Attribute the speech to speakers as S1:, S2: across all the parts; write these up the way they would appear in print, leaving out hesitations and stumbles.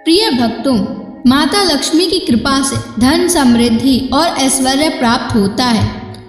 S1: प्रिय भक्तों, माता लक्ष्मी की कृपा से धन, समृद्धि और ऐश्वर्य प्राप्त होता है।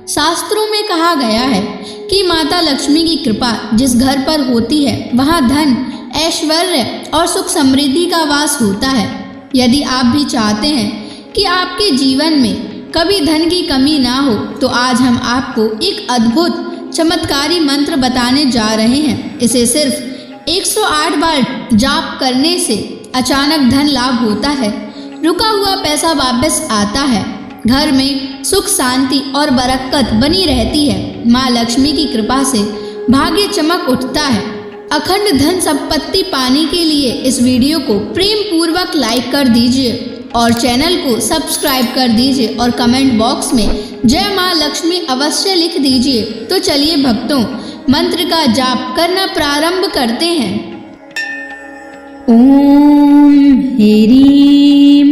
S1: शास्त्रों में कहा गया है कि माता लक्ष्मी की कृपा जिस घर पर होती है वहाँ धन, ऐश्वर्य और सुख समृद्धि का वास होता है। यदि आप भी चाहते हैं कि आपके जीवन में कभी धन की कमी ना हो तो आज हम आपको एक अद्भुत चमत्कारी मंत्र बताने जा रहे हैं। इसे सिर्फ 108 बार जाप करने से अचानक धन लाभ होता है, रुका हुआ पैसा वापस आता है, घर में सुख, शांति और बरकत बनी रहती है। माँ लक्ष्मी की कृपा से भाग्य चमक उठता है। अखंड धन संपत्ति पाने के लिए इस वीडियो को प्रेम पूर्वक लाइक कर दीजिए और चैनल को सब्सक्राइब कर दीजिए और कमेंट बॉक्स में जय माँ लक्ष्मी अवश्य लिख दीजिए। तो चलिए भक्तों, मंत्र का जाप करना प्रारंभ करते हैं।
S2: ओम ह्रीं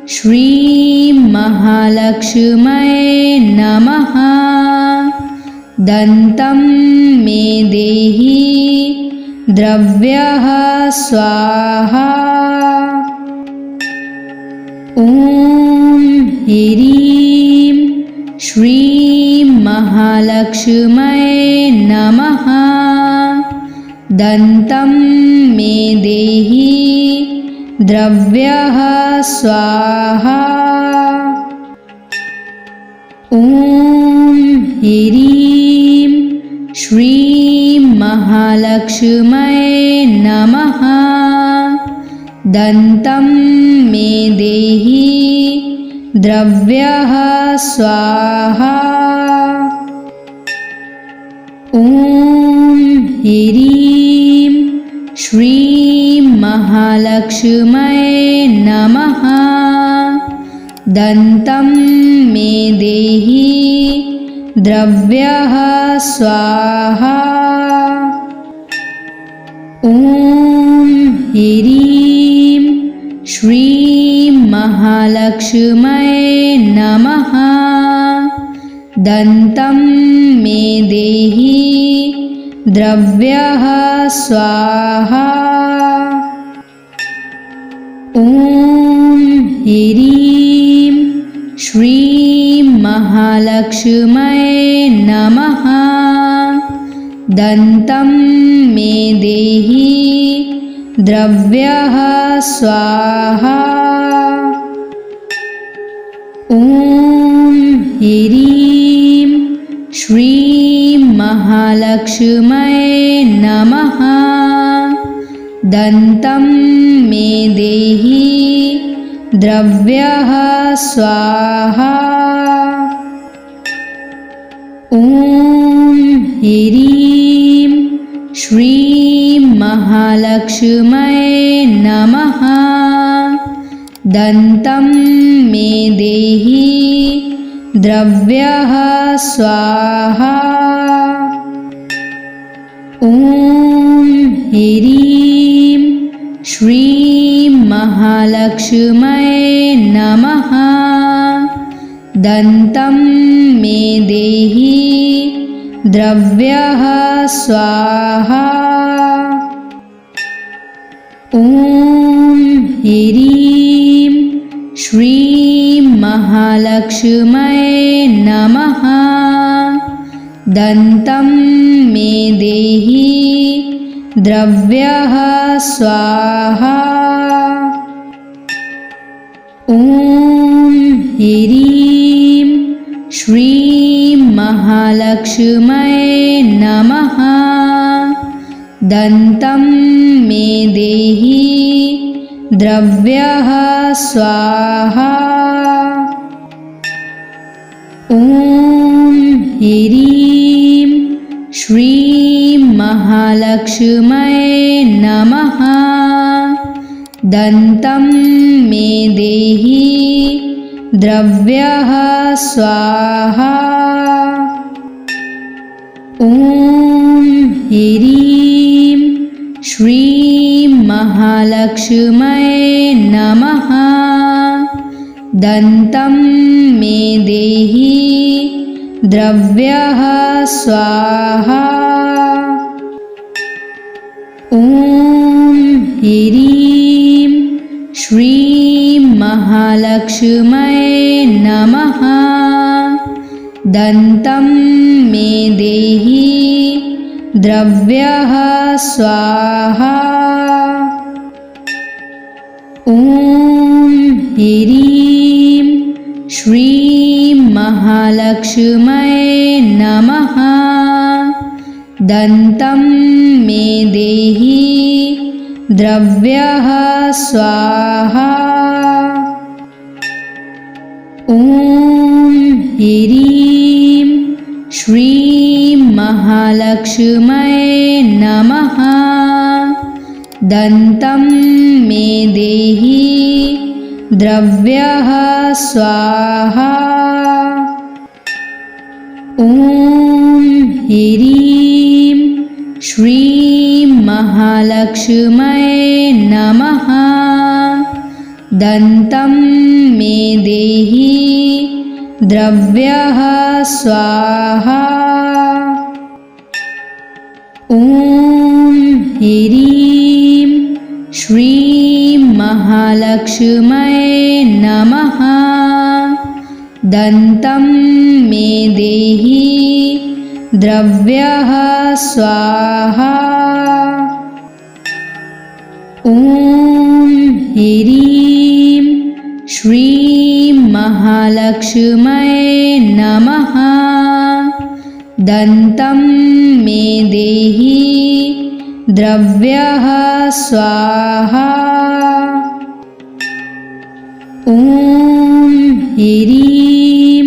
S2: श्रीं महालक्ष्म्यै नमः। दन्तं मे देहि द्रव्यः स्वाहा। ओम ह्रीं श्रीं महालक्ष्म्यै नमः। दन्तं मे देहि द्रव्यः स्वाहा। ओम ह्रीं श्रीं महालक्ष्म्यै नमः। दन्तं मे देहि द्रव्यः स्वाहा। ओम ह्रीं श्रीं महालक्ष्म्यै नमः। दन्तं मे देहि द्रव्यः स्वाहा। ओम ह्रीं श्रीं महालक्ष्म्यै नमः। दन्तं मे देहि द्रव्यः स्वाहा। ओम ह्रीं श्रीं महालक्ष्म्यै नमः। दन्तं मे देहि द्रव्यः स्वाहा। ओम ह्रीं श्रीं महालक्ष्म्यै नमः। दन्तं मे देहि द्रव्यः स्वाहा। ओम ह्रीं श्रीं महालक्ष्म्यै नमः। दन्तं मे देहि द्रव्यः स्वाहा। ओम ह्रीं श्रीं महालक्ष्म्यै नमः। दन्तं मे देहि द्रव्यः स्वाहा। ओम ह्रीं श्रीं महालक्ष्म्यै नमः। दन्तं मे देहि द्रव्यः स्वाहा। ओम ह्रीं श्रीं महालक्ष्म्यै नमः। दन्तं मे देहि द्रव्यः स्वाहा। ओम ह्रीं श्रीं महालक्ष्म्यै नमः। दन्तं मे देहि द्रव्यः स्वाहा। ओम ह्रीं श्रीं महालक्ष्म्यै नमः। दन्तं मे देहि द्रव्यः स्वाहा। ओम ह्रीं महालक्ष्म्यै नमः। दन्तं मे देहि द्रव्यः स्वाहा। ॐ ह्रीं श्रीं महालक्ष्म्यै नमः। दन्तं मे देहि द्रव्यः स्वाहा। ॐ ह्रीं श्रीं महालक्ष्म्यै नमः। दन्तं मे देहि द्रव्यः स्वाहा। ॐ ह्रीं श्रीं महालक्ष्म्यै नमः। दन्तं मे देहि द्रव्यः स्वाहा। ॐ ह्रीं श्रीं महालक्ष्म्यै नमः। दन्तं मे देहि द्रव्यः स्वाहा। ॐ ह्रीं श्रीं महालक्ष्म्यै नमः। दन्तं मे देहि द्रव्यः स्वाहा। ॐ ह्रीं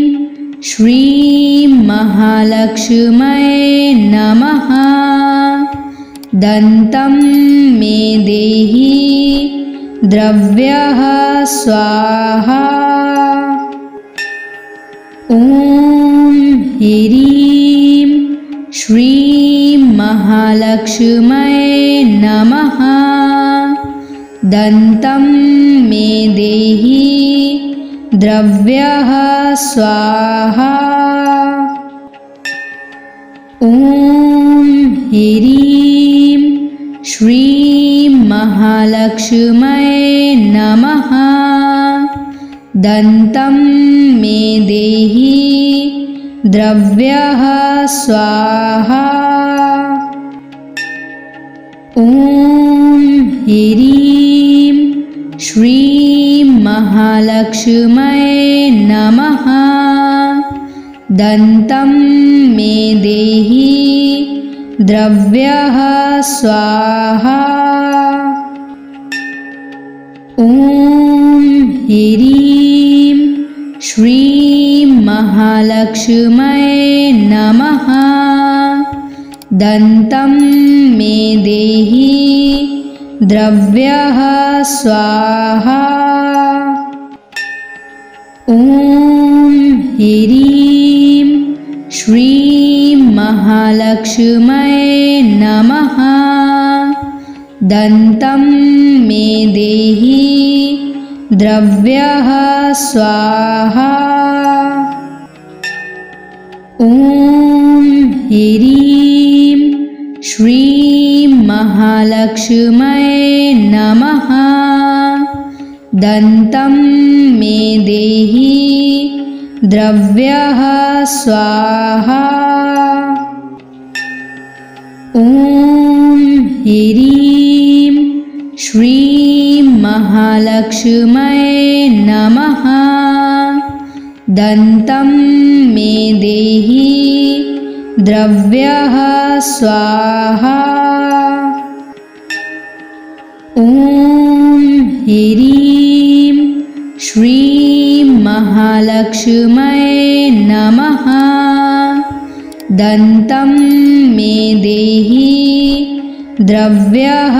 S2: श्रीं महालक्ष्म्यै नमः। दन्तं मे देहि द्रव्यः स्वाहा। ॐ ह्रीं श्रीं महालक्ष्म्यै नमः। दन्तं मे देहि द्रव्यः स्वाहा। ॐ ह्रीं श्रीं महालक्ष्म्यै नमः। दन्तं मे देहि द्रव्यः स्वाहा। ॐ ह्रीं श्रीं महालक्ष्म्यै नमः। दन्तं मे देहि द्रव्यः स्वाहा। ॐ ह्रीं श्रीं महालक्ष्म्यै नमः। दन्तं मे देहि द्रव्यः स्वाहा। ॐ ह्रीं श्रीं महालक्ष्म्यै नमः। दन्तं मे देहि द्रव्यः स्वाहा। ॐ ह्रीं श्रीं महालक्ष्म्यै नमः। दन्तं मे देहि द्रव्यः स्वाहा। ॐ ह्रीं श्रीं महालक्ष्म्यै नमः। दन्तं मे देहि द्रव्यः स्वाहा। ॐ ह्रीं श्रीं महालक्ष्म्यै नमः। दन्तं मे देहि द्रव्यः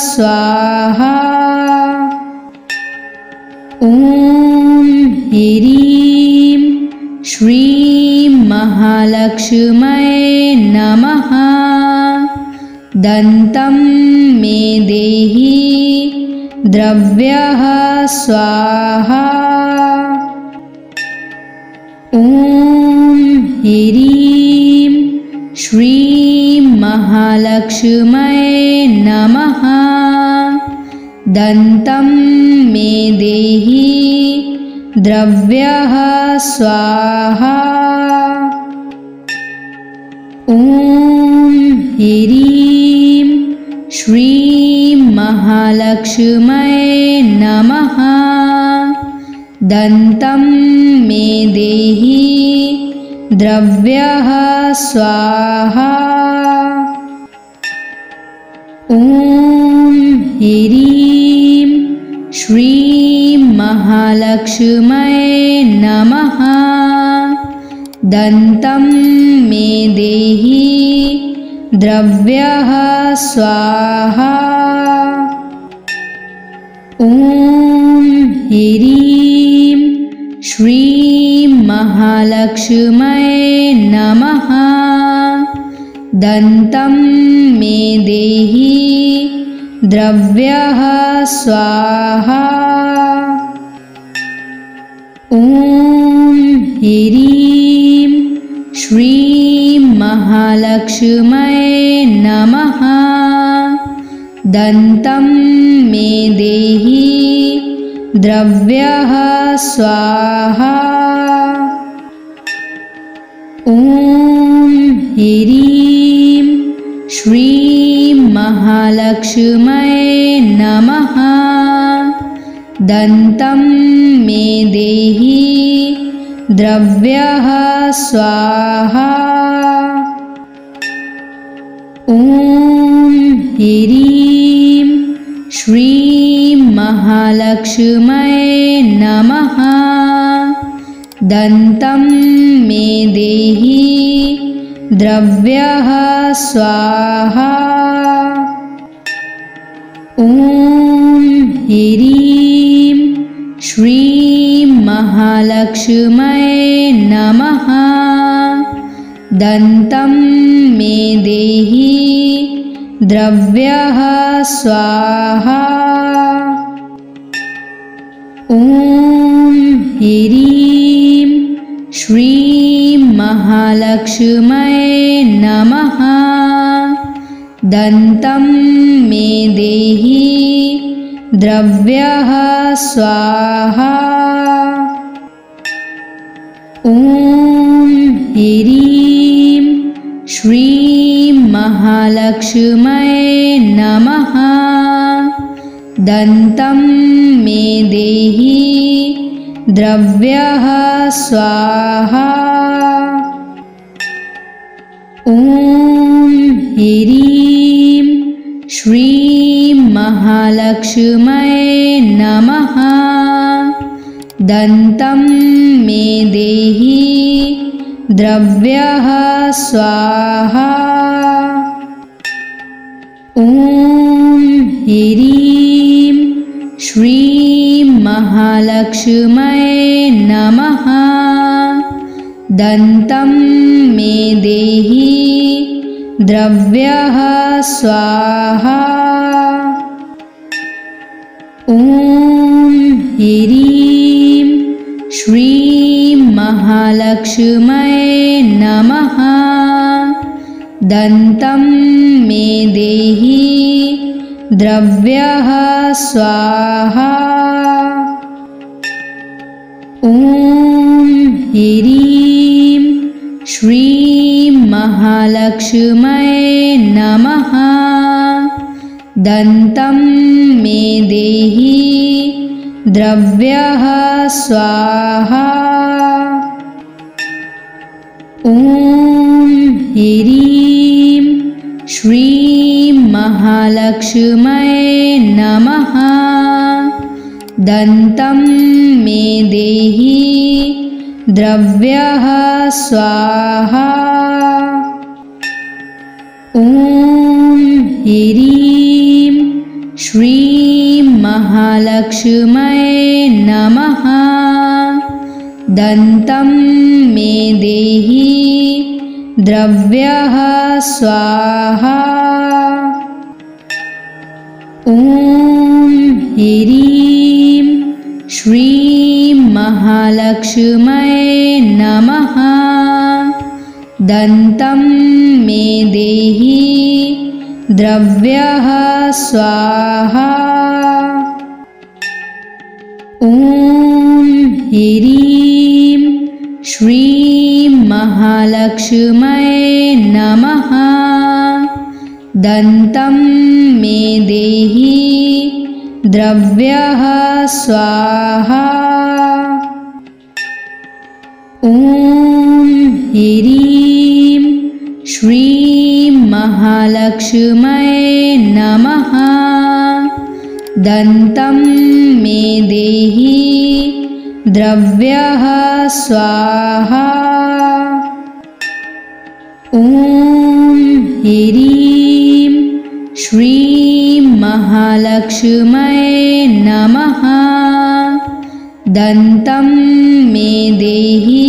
S2: स्वाहा। ॐ ह्रीं श्रीं महालक्ष्म्यै नमः। दन्तं मे देहि द्रव्यः स्वाहा। ॐ ह्रीं श्रीं महालक्ष्म्यै नमः। दन्तं मे देहि द्रव्यः स्वाहा। ॐ ह्रीं श्रीं महालक्ष्म्यै नमः। दन्तं मे देहि द्रव्यः स्वाहा। ॐ ह्रीं श्रीं महालक्ष्म्यै नमः। दन्तं मे देहि द्रव्यः स्वाहा। ॐ ह्रीं श्रीं महालक्ष्म्यै नमः। दन्तं मे देहि द्रव्यः स्वाहा। ॐ ह्रीं श्रीं महालक्ष्म्यै नमः। दन्तं मे देहि द्रव्यः स्वाहा। ॐ ह्रीं श्रीं महालक्ष्म्यै नमः। दन्तं मे देहि द्रव्यः स्वाहा। ॐ ह्रीं श्रीं महालक्ष्म्यै नमः। दन्तं मे देहि द्रव्यः स्वाहा। ॐ ह्रीं श्रीं महालक्ष्म्यै नमः। दन्तं मे देहि द्रव्यः स्वाहा। ॐ ह्रीं श्रीं महालक्ष्म्यै नमः। दन्तं मे देहि द्रव्यः स्वाहा। ॐ ह्रीं श्रीं महालक्ष्म्यै नमः। दन्तं मे देहि द्रव्यः स्वाहा। ॐ ह्रीं श्रीं महालक्ष्म्यै नमः। दन्तं मे देहि द्रव्यः स्वाहा। ॐ ह्रीं श्रीं महालक्ष्म्यै नमः। दन्तं मे देहि द्रव्यः स्वाहा। ॐ ह्रीं श्रीं महालक्ष्म्यै नमः। दन्तं मे देहि द्रव्यः स्वाहा। ॐ ह्रीं श्रीं महालक्ष्म्यै नमः। दन्तं मे देहि द्रव्यः स्वाहा। ॐ ह्रीं श्रीं महालक्ष्म्यै नमः। दन्तं मे देहि द्रव्यः स्वाहा। ॐ ह्रीं श्रीं महालक्ष्म्यै नमः। दन्तं मे देहि द्रव्यः स्वाहा। ॐ ह्रीं श्रीं महालक्ष्म्यै नमः। दन्तं मे देहि द्रव्यः स्वाहा। ॐ ह्रीं श्रीं महालक्ष्म्यै नमः। दन्तं मे देहि द्रव्यः स्वाहा। ॐ ह्रीं श्रीं महालक्ष्म्यै नमः। दन्तं मे देहि द्रव्यः स्वाहा। ॐ ह्रीं श्रीं महालक्ष्म्यै नमः। दन्तं मे देहि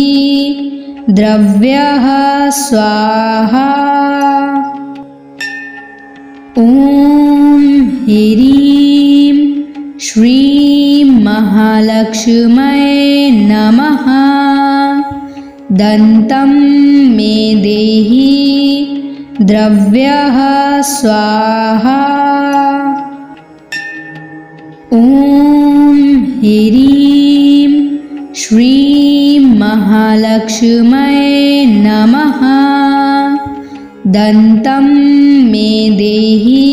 S2: द्रव्यः स्वाहा। ॐ ह्रीं श्रीं महालक्ष्म्यै नमः। दन्तं मे देहि द्रव्यः स्वाहा। ॐ ह्रीं श्रीं महालक्ष्म्यै नमः। दन्तं मे देहि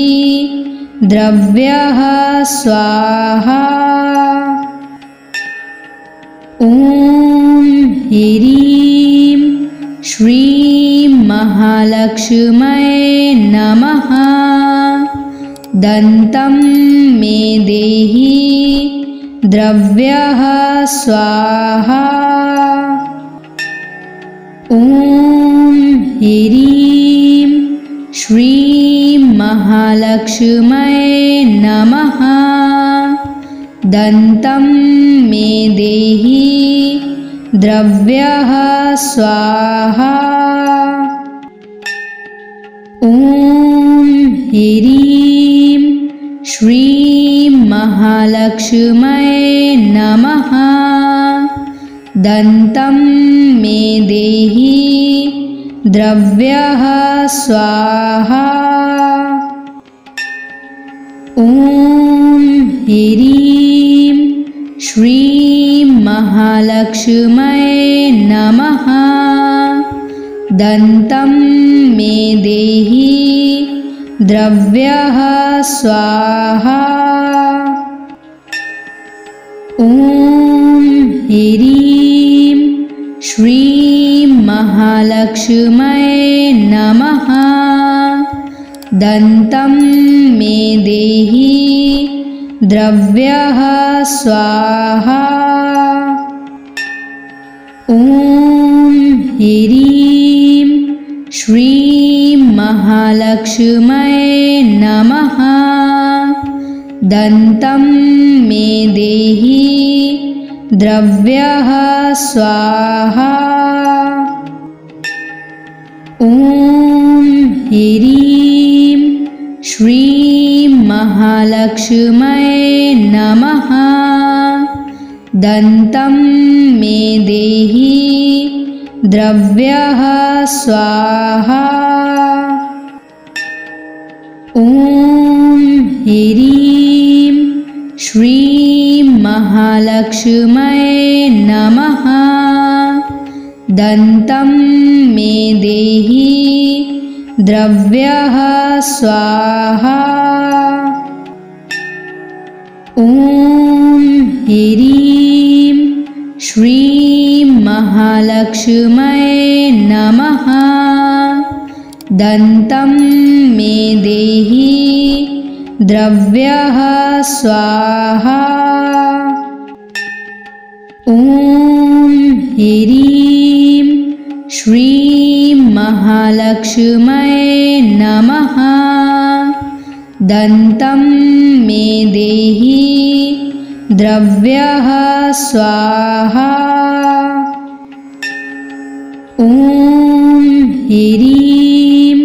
S2: द्रव्यः स्वाहा। ॐ ह्रीं श्रीं महालक्ष्म्यै नमः। दन्तं मे देहि द्रव्यः स्वाहा। ॐ ह्रीं श्रीं महालक्ष्म्यै नमः। दन्तं मे देहि द्रव्यः स्वाहा। ॐ ह्रीं श्रीं महालक्ष्म्यै नमः। दन्तं मे देहि द्रव्यः स्वाहा। ॐ ह्रीं श्रीं महालक्ष्म्यै नमः। दन्तं मे देहि द्रव्यः स्वाहा। ॐ ह्रीं श्रीं महालक्ष्म्यै नमः। दन्तं मे देहि द्रव्यः स्वाहा। ॐ ह्रीं श्रीं महालक्ष्म्यै नमः। दन्तं मे देहि द्रव्यः स्वाहा। ॐ ह्रीं श्रीं महालक्ष्म्यै नमः। दन्तं मे देहि द्रव्यः स्वाहा। ॐ ह्रीं श्रीं महालक्ष्म्यै नमः। दन्तं मे देहि द्रव्यः स्वाहा। ॐ ह्रीं श्रीं महालक्ष्म्यै नमः। दन्तं मे देहि द्रव्यः स्वाहा। ॐ ह्रीं श्रीं महालक्ष्म्यै नमः। दन्तं मे देहि द्रव्यः स्वाहा। ॐ ह्रीं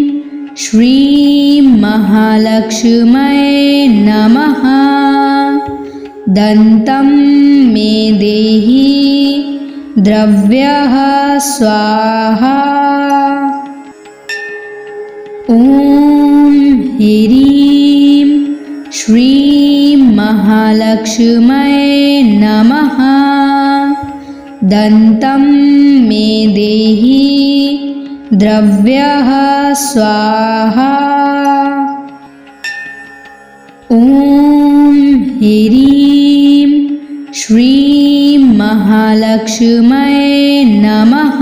S2: श्रीं महालक्ष्म्यै नमः। दन्तं मे देहि द्रव्यः स्वाहा। ॐ ह्रीं श्रीं महालक्ष्म्यै नमः। दन्तं मे देहि द्रव्यः स्वाहा। ॐ ह्रीं श्रीं महालक्ष्म्यै नमः।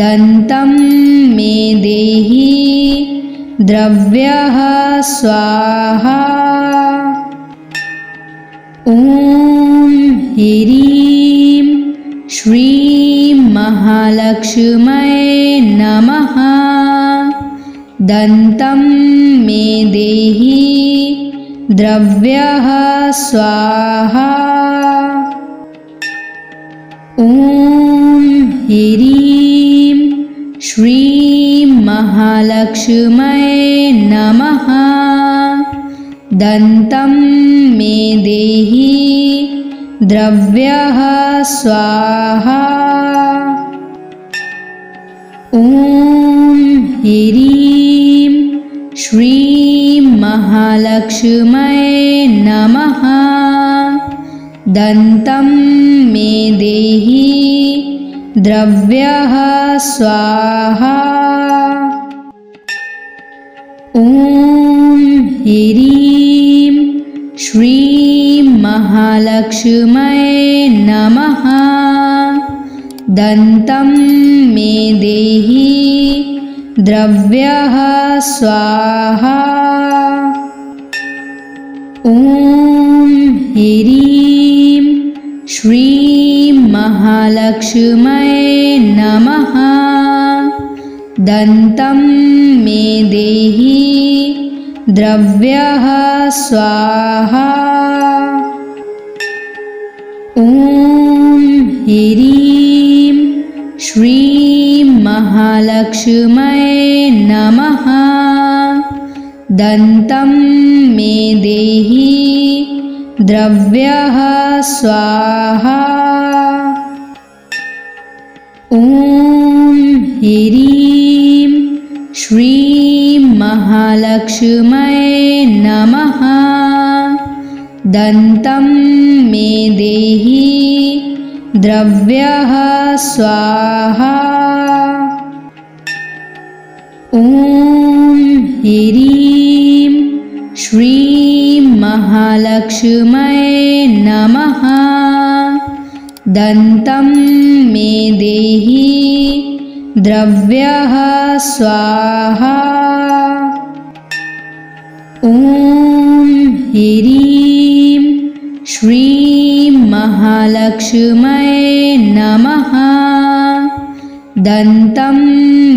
S2: दन्तं मे देहि द्रव्यः स्वाहा। ॐ ह्रीं श्रीं महालक्ष्म्यै नमः। दन्तं मे देहि द्रव्यः स्वाहा। ॐ ह्रीं श्रीं महालक्ष्म्यै नमः। दन्तं मे देहि द्रव्यः स्वाहा। ॐ ह्रीं श्रीं महालक्ष्म्यै नमः। दन्तं मे देहि द्रव्यः स्वाहा। ॐ ह्रीं श्रीं महालक्ष्म्यै नमः। दन्तं मे देहि द्रव्यः स्वाहा। ॐ ह्रीं श्रीं महालक्ष्म्यै नमः। दन्तं मे देहि द्रव्यः स्वाहा। ॐ ह्रीं श्रीं महालक्ष्म्यै नमः। दन्तं मे देहि द्रव्यः स्वाहा। ॐ ह्रीं श्रीं महालक्ष्म्यै नमः। दन्तं मे देहि द्रव्यः स्वाहा। ॐ ह्रीं श्रीं महालक्ष्म्यै नमः। दन्तं मे देहि द्रव्यः स्वाहा। ॐ ह्रीं श्रीं महालक्ष्म्यै नमः। दन्तं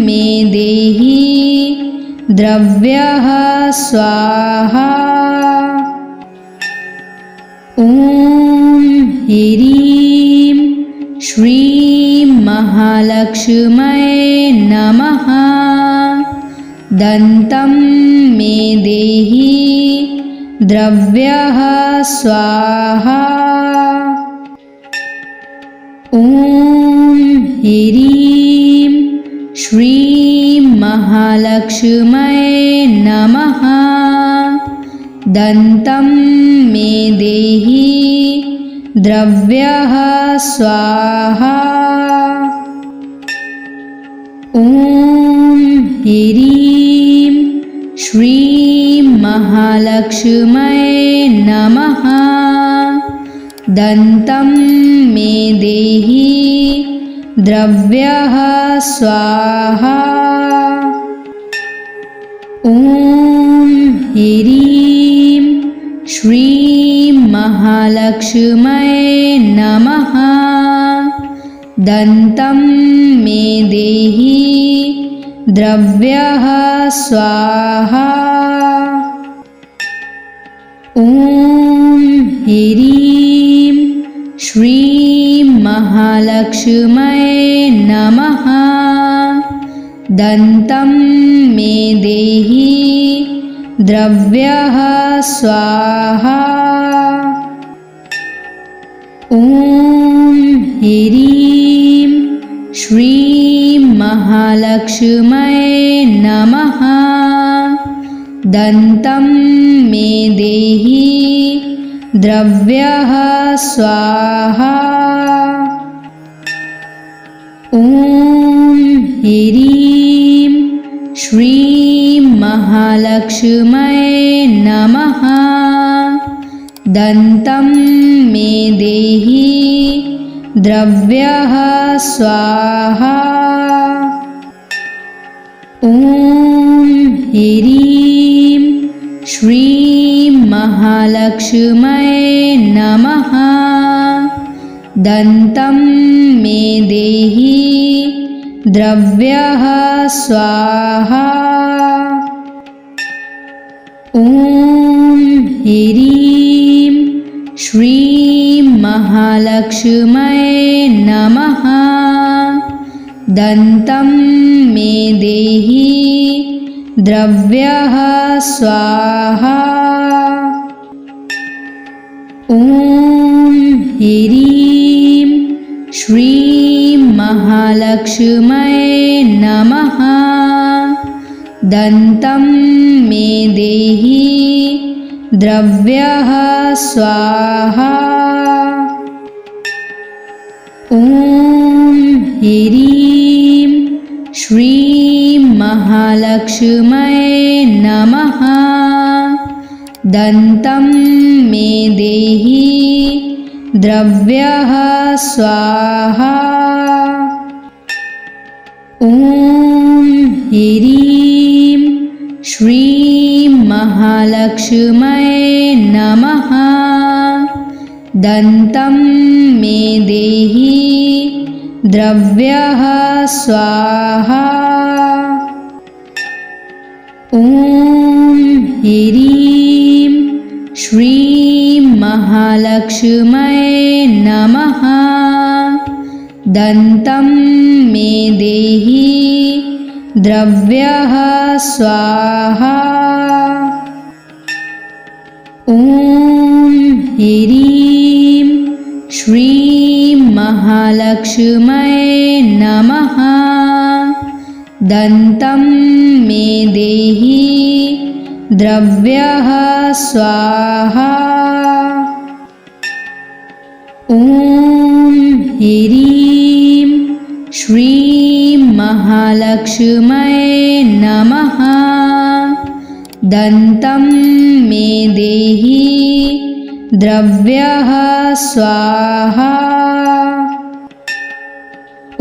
S2: मे देहि द्रव्यः स्वाहा। ॐ ह्रीं श्रीं महालक्ष्म्यै नमः। दन्तं मे देहि द्रव्यः स्वाहा। ॐ ह्रीं श्रीं महालक्ष्म्यै नमः। दन्तं मे देहि द्रव्यः स्वाहा। ॐ ह्रीं श्रीं महालक्ष्म्यै नमः। दन्तं मे देहि द्रव्यः स्वाहा। ॐ ह्रीं श्रीं महालक्ष्म्यै नमः। दन्तं मे देहि द्रव्यः स्वाहा। ॐ ह्रीं श्रीं महालक्ष्म्यै नमः। दन्तं मे देहि द्रव्यः स्वाहा। ॐ ह्रीं श्रीं महालक्ष्म्यै नमः। दन्तं मे देहि द्रव्यः स्वाहा। ॐ ह्रीं श्रीं महालक्ष्म्यै नमः। दन्तं मे देहि द्रव्यः स्वाहा। ॐ ह्रीं श्रीं महालक्ष्म्यै नमः। दन्तं मे देहि द्रव्यः स्वाहा। ॐ ह्रीं श्रीं महालक्ष्म्यै नमः। दन्तं मे देहि द्रव्यः स्वाहा। ॐ ह्रीं श्रीं महालक्ष्म्यै नमः। दन्तं मे देहि द्रव्यः स्वाहा। ॐ ह्रीं श्रीं महालक्ष्म्यै नमः। दन्तं मे देहि द्रव्यः स्वाहा। ॐ ह्रीं श्रीं महालक्ष्म्यै नमः। दन्तं मे देहि द्रव्यः स्वाहा। ॐ ह्रीं श्रीं महालक्ष्म्यै नमः। दन्तं मे देहि द्रव्यः स्वाहा। ॐ ह्रीं श्रीं महालक्ष्म्यै नमः। दन्तं मे देहि द्रव्यः स्वाहा। ॐ ह्रीं श्रीं महालक्ष्म्यै नमः। दन्तं मे देहि द्रव्यः स्वाहा।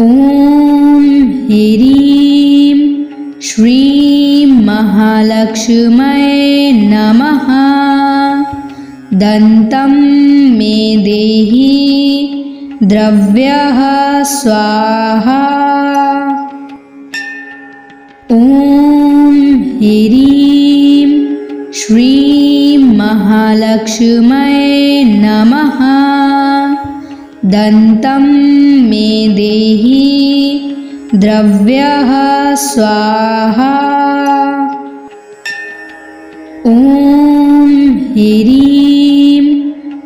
S2: ॐ ह्रीं श्रीं महालक्ष्म्यै नमः। दन्तं मे देहि द्रव्यः स्वाहा। ॐ ह्रीं श्रीं महालक्ष्म्यै नमः। दन्तं मे देहि द्रव्यः स्वाहा। ॐ ह्रीं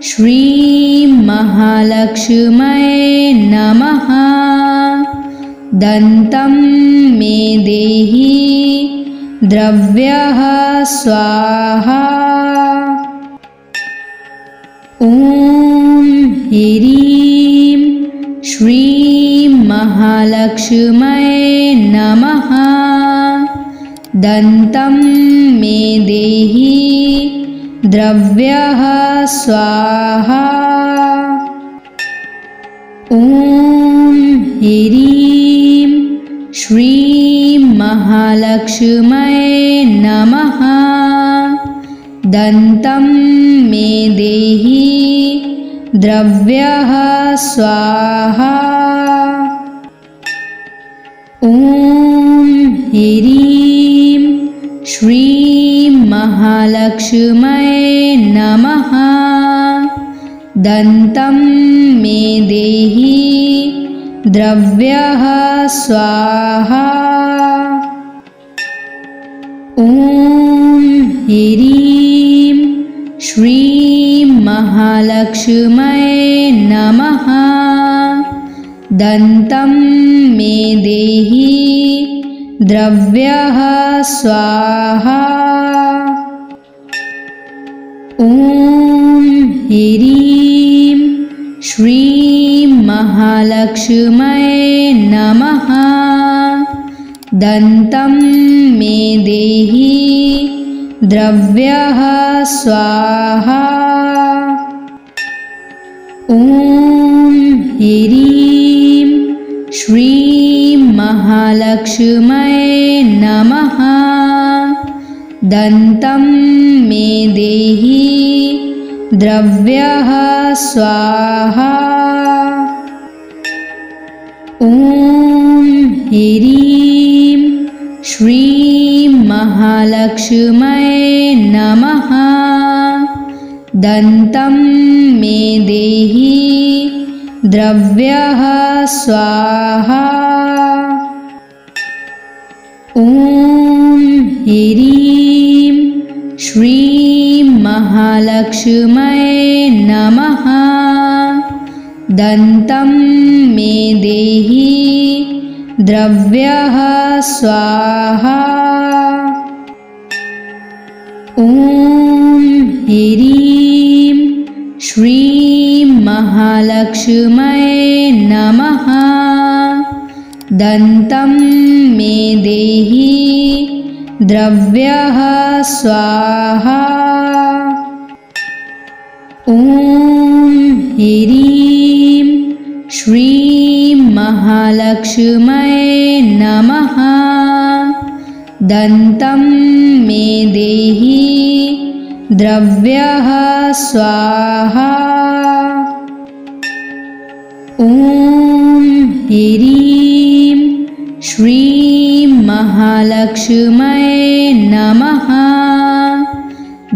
S2: श्रीं महालक्ष्म्यै नमः। दन्तं मे देहि द्रव्यः स्वाहा। ॐ ह्रीं श्रीं महालक्ष्म्यै नमः। दन्तं मे देहि द्रव्यः स्वाहा। ॐ ह्रीं श्रीं महालक्ष्म्यै नमः। दन्तं मे देहि द्रव्यः स्वाहा। ॐ ह्रीं श्रीं महालक्ष्म्यै नमः। दन्तं मे देहि द्रव्यः स्वाहा। ॐ ह्रीं श्रीं महालक्ष्म्यै नमः। दन्तं मे देहि द्रव्यः स्वाहा। ॐ ह्रीं श्रीं महालक्ष्म्यै महालक्ष्म्यै नमः। दन्तं मे देहि द्रव्यः स्वाहा। ॐ ह्रीं श्रीं महालक्ष्म्यै नमः। दन्तं मे देहि द्रव्यः स्वाहा। ॐ ह्रीं श्रीं महालक्ष्म्यै नमः। दन्तं मे देहि द्रव्यः स्वाहा। ॐ ह्रीं श्रीं महालक्ष्म्यै नमः। दन्तं मे देहि द्रव्यः स्वाहा। ॐ ह्रीं श्रीं महालक्ष्म्यै नमः। दन्तं मे देहि द्रव्यः स्वाहा। ॐ ह्रीं श्रीं महालक्ष्म्यै नमः। दन्तं मे देहि द्रव्यः स्वाहा। ॐ ह्रीं श्रीं महालक्ष्म्यै नमः।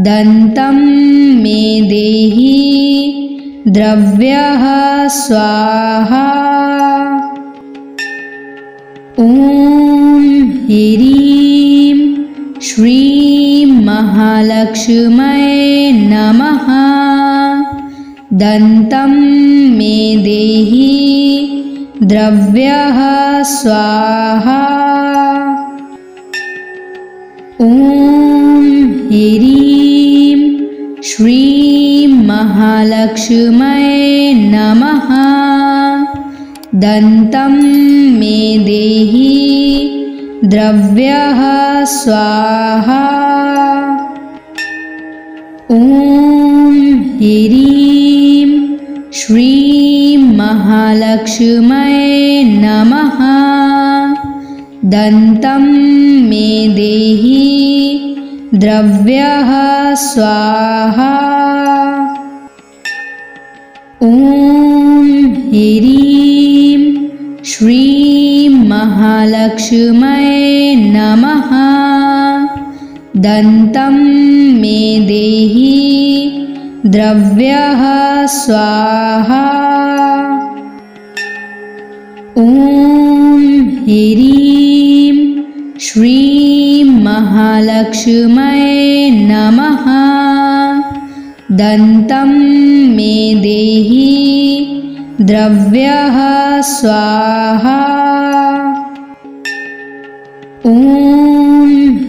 S2: दन्तं मे देहि द्रव्यः स्वाहा। ॐ ह्रीं श्रीं महालक्ष्म्यै नमः। दन्तं मे देहि द्रव्यः स्वाहा। ॐ ह्रीं श्रीं महालक्ष्म्यै नमः। दन्तं मे देहि द्रव्यः स्वाहा। ॐ ह्रीं श्रीं महालक्ष्म्यै नमः। दन्तं मे देहि द्रव्यः स्वाहा। ॐ ह्रीं श्रीं महालक्ष्म्यै नमः। दन्तं मे देहि द्रव्यः स्वाहा। ॐ ह्रीं श्रीं महालक्ष्म्यै नमः। दन्तं मे देहि द्रव्यः स्वाहा। ॐ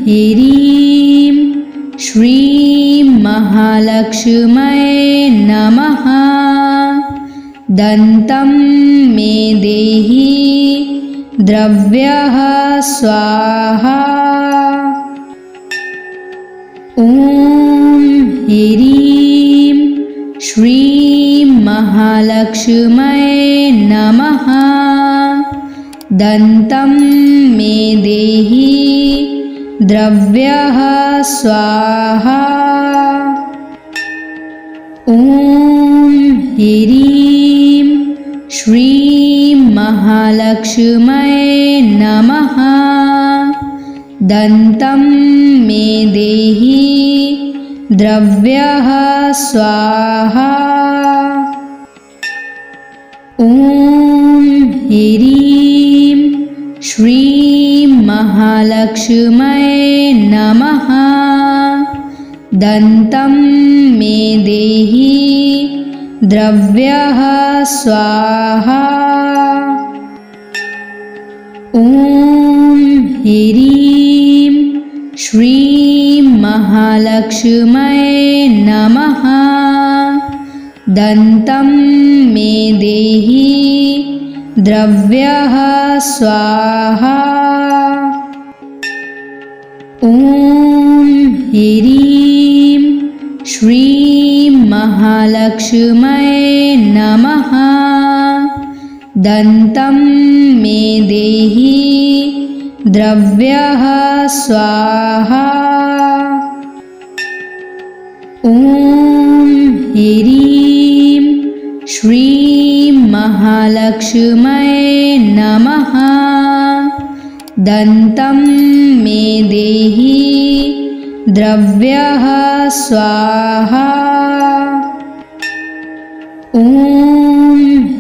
S2: ह्रीं श्रीं महालक्ष्म्यै नमः। दन्तं मे देहि द्रव्यः स्वाहा। ॐ ह्रीं श्रीं महालक्ष्म्यै नमः। दन्तं मे देहि द्रव्यः स्वाहा। ॐ ह्रीं श्रीं महालक्ष्म्यै नमः। दन्तं मे देहि द्रव्यः स्वाहा। ॐ ह्रीं श्रीं महालक्ष्म्यै नमः। दन्तं मे देहि द्रव्यः स्वाहा। ॐ ह्रीं श्रीं महालक्ष्म्यै नमः। दन्तं मे देहि द्रव्यः स्वाहा। ॐ ह्रीं श्रीं महालक्ष्म्यै नमः। दन्तं मे देहि द्रव्यः स्वाहा। ॐ ह्रीं श्रीं महालक्ष्म्यै नमः। दन्तं मे देहि द्रव्यः स्वाहा। ॐ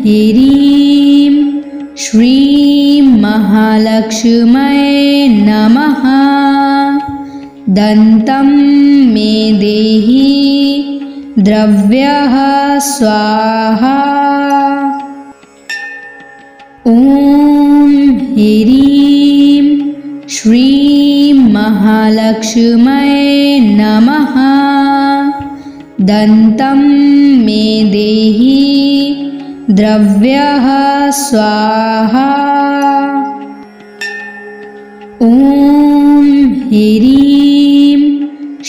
S2: ह्रीं श्रीं महालक्ष्म्यै नमः। दन्तं मे देहि द्रव्यः स्वाहा। ॐ ह्रीं श्रीं महालक्ष्म्यै नमः। दन्तं मे देहि द्रव्यः स्वाहा। ॐ ह्रीं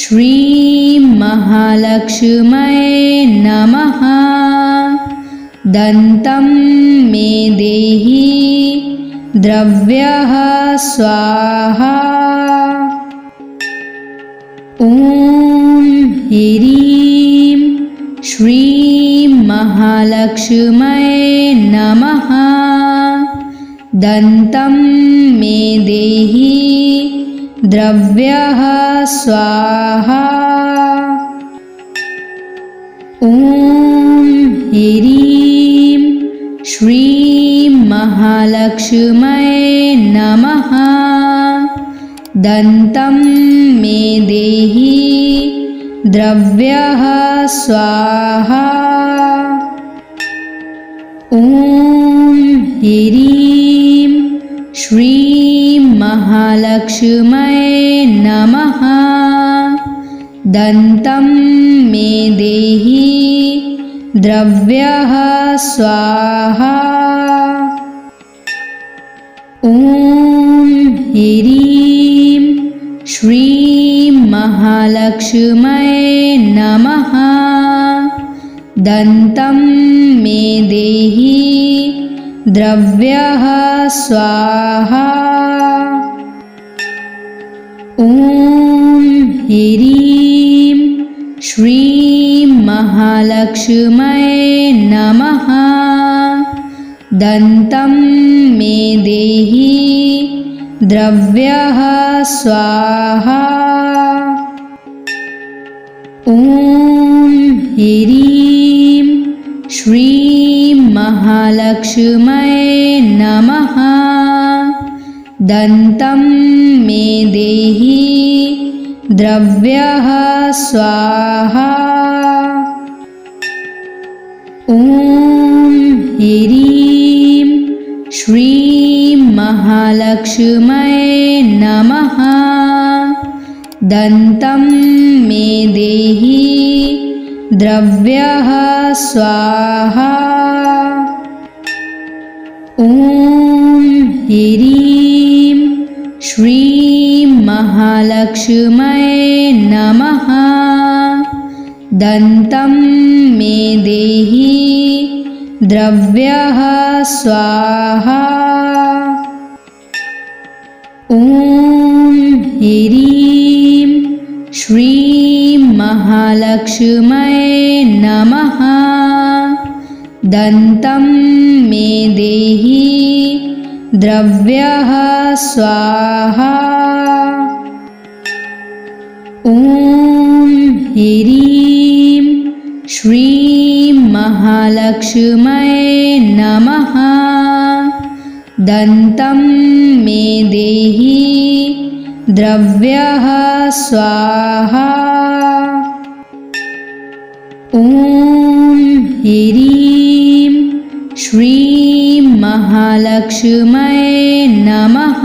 S2: श्रीं महालक्ष्म्यै नमः। दन्तं मे देहि द्रव्यः स्वाहा। ॐ ह्रीं श्रीं महालक्ष्म्यै नमः। दन्तं मे देहि द्रव्यः स्वाहा। ॐ ह्रीं श्रीं महालक्ष्म्यै नमः। दन्तं मे देहि द्रव्यः स्वाहा। ॐ ह्रीं श्रीं महालक्ष्म्यै नमः। दन्तं मे देहि द्रव्यः स्वाहा। ॐ ह्रीं श्रीं महालक्ष्म्यै नमः। दन्तं मे देहि द्रव्यः स्वाहा। ॐ ह्रीं श्रीं महालक्ष्म्यै नमः। दन्तं मे देहि द्रव्यः स्वाहा। ॐ ह्रीं श्रीं महालक्ष्म्यै नमः। दन्तं मे देहि द्रव्यः स्वाहा। ॐ ह्रीं श्रीं महालक्ष्म्यै नमः। दन्तं मे देहि द्रव्यः स्वाहा। ॐ ह्रीं श्रीं महालक्ष्म्यै नमः। दन्तं मे देहि द्रव्यः स्वाहा। ॐ ह्रीं श्रीं महालक्ष्म्यै नमः। दन्तं मे देहि द्रव्यः स्वाहा। ॐ ह्रीं श्रीं महालक्ष्म्यै नमः। दन्तं मे देहि द्रव्यः स्वाहा। ॐ ह्रीं श्रीं महालक्ष्म्यै नमः।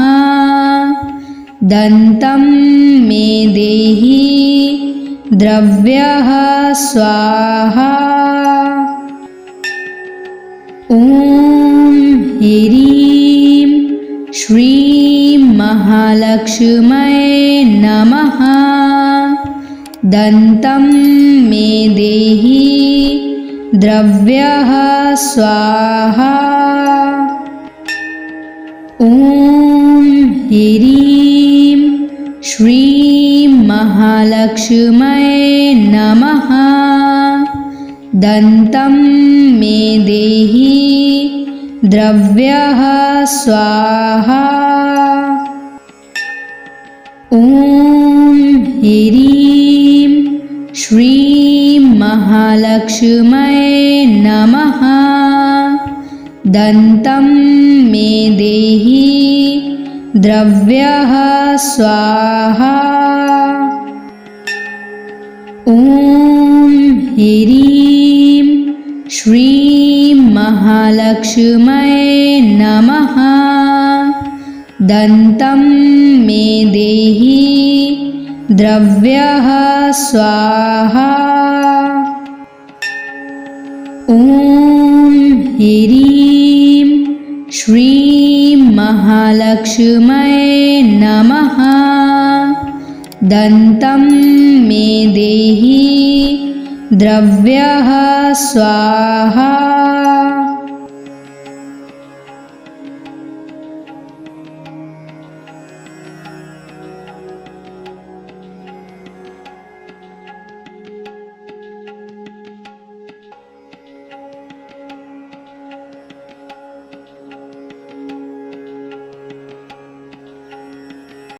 S2: दन्तं मे देहि द्रव्यः स्वाहा। ॐ ह्रीं श्रीं महालक्ष्म्यै नमः। दन्तं मे देहि द्रव्यः स्वाहा। ॐ ह्रीं श्रीं महालक्ष्म्यै नमः। दन्तं मे देहि द्रव्यः स्वाहा। ॐ ह्रीं श्रीं महालक्ष्म्यै नमः। दन्तं मे देहि द्रव्यः स्वाहा। ॐ ह्रीं श्रीं महालक्ष्म्यै नमः। दन्तं मे देहि द्रव्यः स्वाहा। ॐ ह्रीं श्रीं महालक्ष्म्यै नमः। दन्तं मे देहि द्रव्यः स्वाहा।